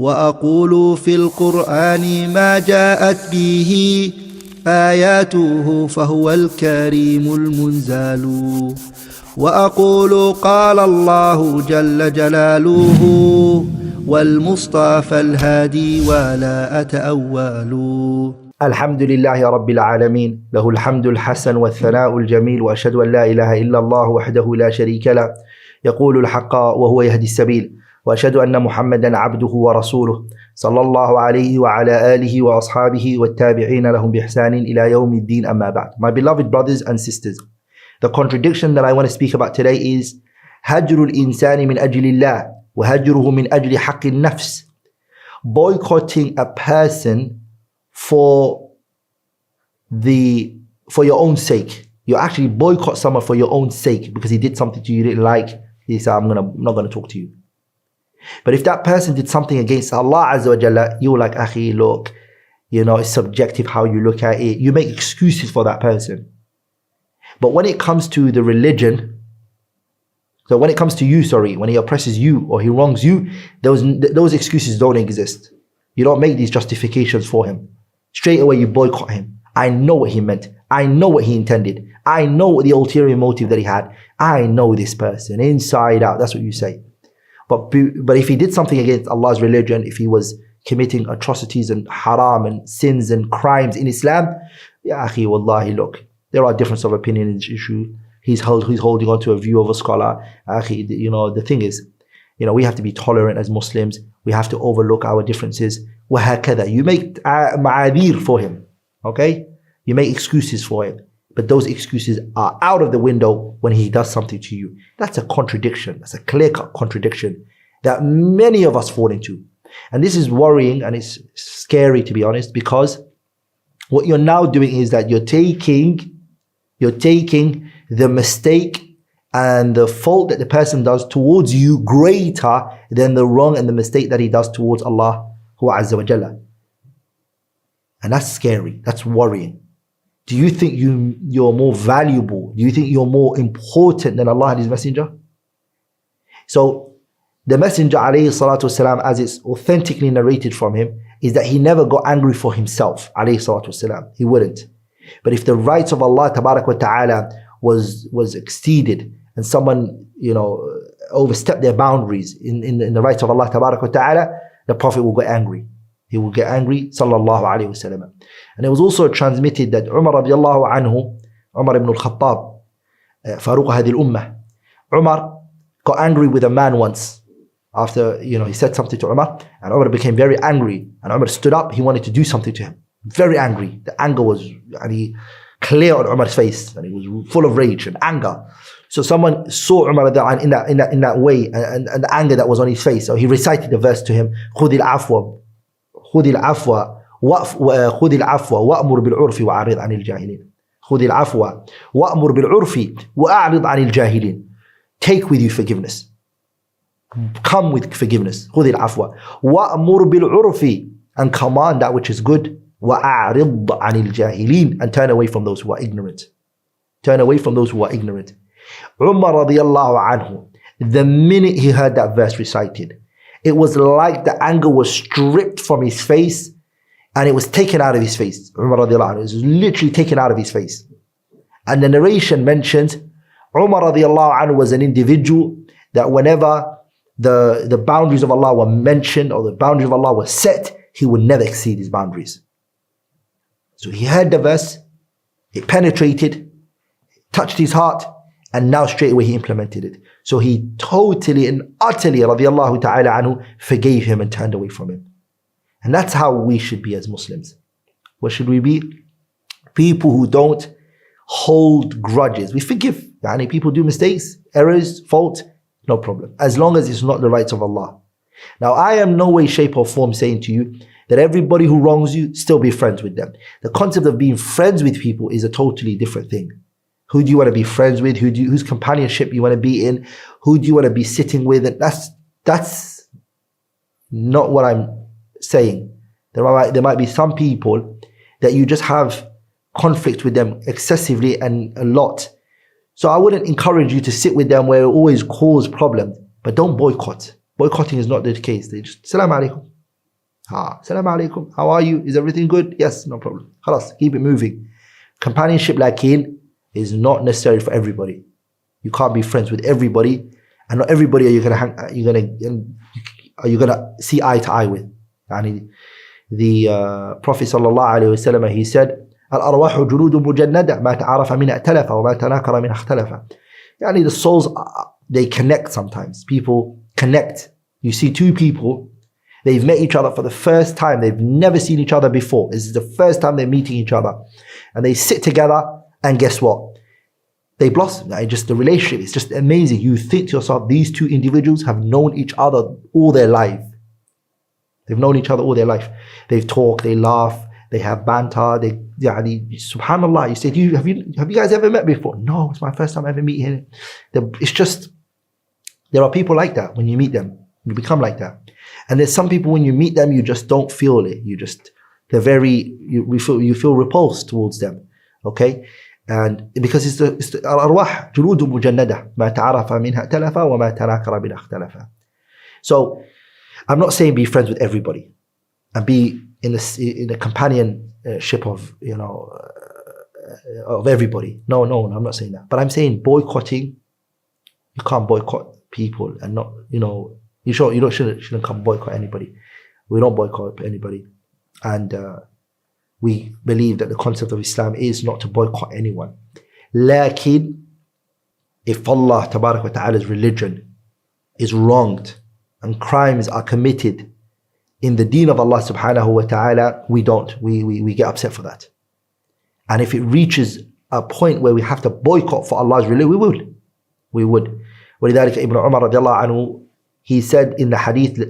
وأقول في القرآن ما جاءت به آياته فهو الكريم المنزال وأقول قال الله جل جلاله والمصطفى الهادي ولا أتأول. الحمد لله رب العالمين، له الحمد الحسن والثناء الجميل، وأشهد أن لا إله إلا الله وحده لا شريك له يقول الحق وهو يهدي السبيل، وأشهد أن محمدا عبده ورسوله صلى الله عليه وعلى آله وأصحابه والتابعين لهم بإحسان إلى يوم الدين أما بعد. My beloved brothers and sisters, the contradiction that I want to speak about today is هجر الإنسان من أجل الله وهجره من أجل حق النفس. Boycotting a person for your own sake. You actually boycott someone for your own sake because he did something to you didn't like. He said, I'm not going to talk to you. But if that person did something against Allah Azza wa Jalla, you're like, Akhi, look, it's subjective how you look at it. You make excuses for that person. But when it comes to the religion, so when it comes to you, when he oppresses you or he wrongs you, those excuses don't exist. You don't make these justifications for him. Straight away you boycott him. I know what he meant. I know what he intended. I know what the ulterior motive that he had. I know this person inside out. That's what you say. But if he did something against Allah's religion, if he was committing atrocities and haram and sins and crimes in Islam, ya akhi, wallahi, look, there are differences of opinion in this issue. He's holding on to a view of a scholar. Akhi, the thing is, we have to be tolerant as Muslims. We have to overlook our differences. وَهَكَذَا. You make ma'adir for him. Okay? You make excuses for him. But those excuses are out of the window when he does something to you. That's a contradiction. That's a clear-cut contradiction that many of us fall into. And this is worrying and it's scary, to be honest, because what you're now doing is that you're taking the mistake and the fault that the person does towards you greater than the wrong and the mistake that he does towards Allah Azza wa Jalla. And that's scary. That's worrying. Do you think you're more valuable? Do you think you're more important than Allah and His Messenger? So the Messenger alayhi salatu wasalam, as it's authentically narrated from him, is that he never got angry for himself alayhi salatu wasalam. He wouldn't. But if the rights of Allah tabarak wa ta'ala was exceeded and someone overstepped their boundaries in the rights of Allah tabarak wa ta'ala, the Prophet will get angry. He will get angry, sallallahu alayhi wa sallam. And it was also transmitted that Umar radiallahu anhu, Umar ibn al-Khattab, Faruq hadhi al-Ummah, Umar got angry with a man once after, he said something to Umar, and Umar became very angry. And Umar stood up, he wanted to do something to him. Very angry. The anger was clear on Umar's face, and he was full of rage and anger. So someone saw Umar in that way, and the anger that was on his face. So he recited the verse to him, خُذِ الْعَفْوَ خذ العفو وأمر بالعرف وأعرض عن الجاهلين. خذ العفو وأمر بالعرف وأعرض عن الجاهلين. Take with you forgiveness. Come with forgiveness. خذ العفو وأمر بالعرف, and command that which is good. وأعرض عن الجاهلين, and turn away from those who are ignorant. Turn away from those who are ignorant. Umar radiallahu anhu, the minute he heard that verse recited, it was like the anger was stripped from his face and it was taken out of his face. Umar radiallahu anhu, it was literally taken out of his face. And the narration mentions Umar radiallahu anhu was an individual that whenever the boundaries of Allah were mentioned or the boundaries of Allah were set, he would never exceed his boundaries. So he heard the verse, it penetrated, touched his heart, and now straight away he implemented it. So he totally and utterly, radiallahu ta'ala anhu, forgave him and turned away from him. And that's how we should be as Muslims. What should we be? People who don't hold grudges. We forgive. People do mistakes, errors, fault, no problem. As long as it's not the rights of Allah. Now, I am no way, shape or form saying to you that everybody who wrongs you, still be friends with them. The concept of being friends with people is a totally different thing. Who do you want to be friends with? Whose companionship you want to be in? Who do you want to be sitting with? And that's not what I'm saying. There might be some people that you just have conflict with them excessively and a lot. So I wouldn't encourage you to sit with them where it always cause problems, but don't boycott. Boycotting is not the case. They just, Assalamu alaikum. Assalamu alaikum, how are you? Is everything good? Yes, no problem. Khalas, keep it moving. Companionship lakin is not necessary for everybody. You can't be friends with everybody, and not everybody are you gonna see eye to eye with. Yani the Prophet sallallahu alaihi wasallam, he said, الأرواح جلود مجندة ما تعارف منها ائتلف وما تناكر منها اختلف. Yani the souls, they connect sometimes. People connect. You see two people, they've met each other for the first time. They've never seen each other before. This is the first time they're meeting each other. And they sit together, and guess what? They blossom. Just the relationship, it's just amazing. You think to yourself, these two individuals have known each other all their life. They've known each other all their life. They've talked, they laugh, they have banter. Subhanallah, you say, have you guys ever met before? No, it's my first time ever meeting him. It's just, there are people like that. When you meet them, you become like that. And there's some people, when you meet them, you just don't feel it. You feel repulsed towards them. Okay? And because it's the الأرواح جلود مجندة ما تعرف منها ائتلف وما تناكر منها اختلف. So I'm not saying be friends with everybody and be in a companionship of of everybody. No, I'm not saying that. But I'm saying boycotting. You can't boycott people and not you shouldn't come boycott anybody. We don't boycott anybody, and we believe that the concept of Islam is not to boycott anyone. Lakin, if Allah Tabarak wa Ta'ala's religion is wronged and crimes are committed in the deen of Allah Subhanahu wa Ta'ala, we get upset for that. And if it reaches a point where we have to boycott for Allah's religion, we would. ولذلك Ibn Umar radiallahu anhu, he said in the hadith,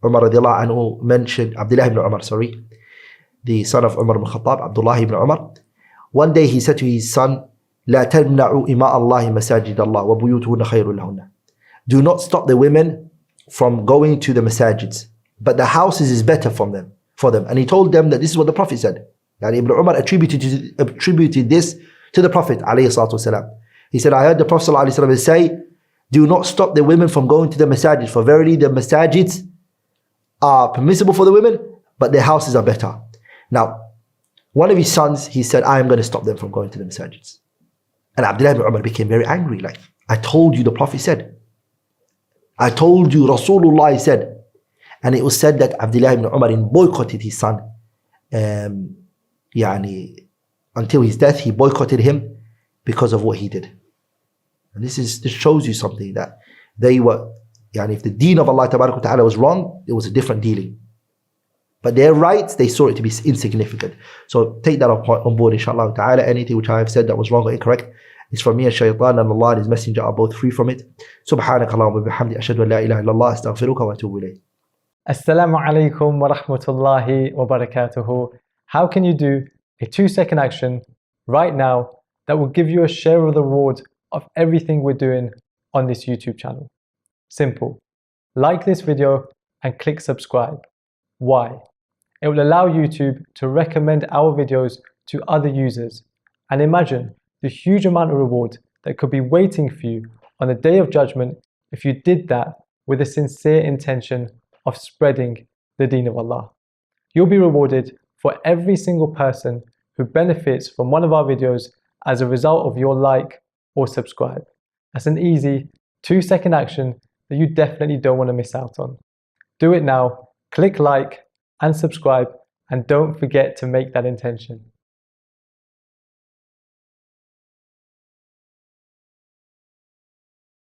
Umar radiallahu anhu mentioned, Abdullah ibn Umar, the son of Umar ibn Khattab, Abdullah ibn Umar. One day he said to his son, لا تمنعوا إماء الله مساجد الله وبيوتهن خير لهن. Do not stop the women from going to the masajids, but the houses is better for them. And he told them that this is what the Prophet said. And Ibn Umar attributed this to the Prophet alayhi salatu wasalam. He said, I heard the Prophet sallallahu alayhi wasallam say, do not stop the women from going to the masajids, for verily the masajids are permissible for the women, but their houses are better. Now, one of his sons, he said, I am going to stop them from going to the masajids. And Abdullah ibn Umar became very angry. Like, I told you, the Prophet said. I told you, Rasulullah said. And it was said that Abdullah ibn Umar boycotted his son. Until his death, he boycotted him because of what he did. And this shows you something, that they were, if the deen of Allah Ta'ala was wrong, it was a different dealing. But their rights, they saw it to be insignificant. So take that on board, inshallah ta'ala. Anything which I have said that was wrong or incorrect is from me and shaitan, and Allah and His Messenger are both free from it. Subhanaka Allahumma bihamdi, ashhadu an la ilaha illallah, astaghfiruka wa atubu ilayk. Assalamu alaikum wa rahmatullahi wa barakatuhu. How can you do a 2-second action right now that will give you a share of the reward of everything we're doing on this YouTube channel? Simple. Like this video and click subscribe. Why? It will allow YouTube to recommend our videos to other users. And imagine the huge amount of reward that could be waiting for you on the Day of Judgment if you did that with a sincere intention of spreading the Deen of Allah. You'll be rewarded for every single person who benefits from one of our videos as a result of your like or subscribe. That's an easy 2-second action that you definitely don't want to miss out on. Do it now, click like and subscribe, and don't forget to make that intention.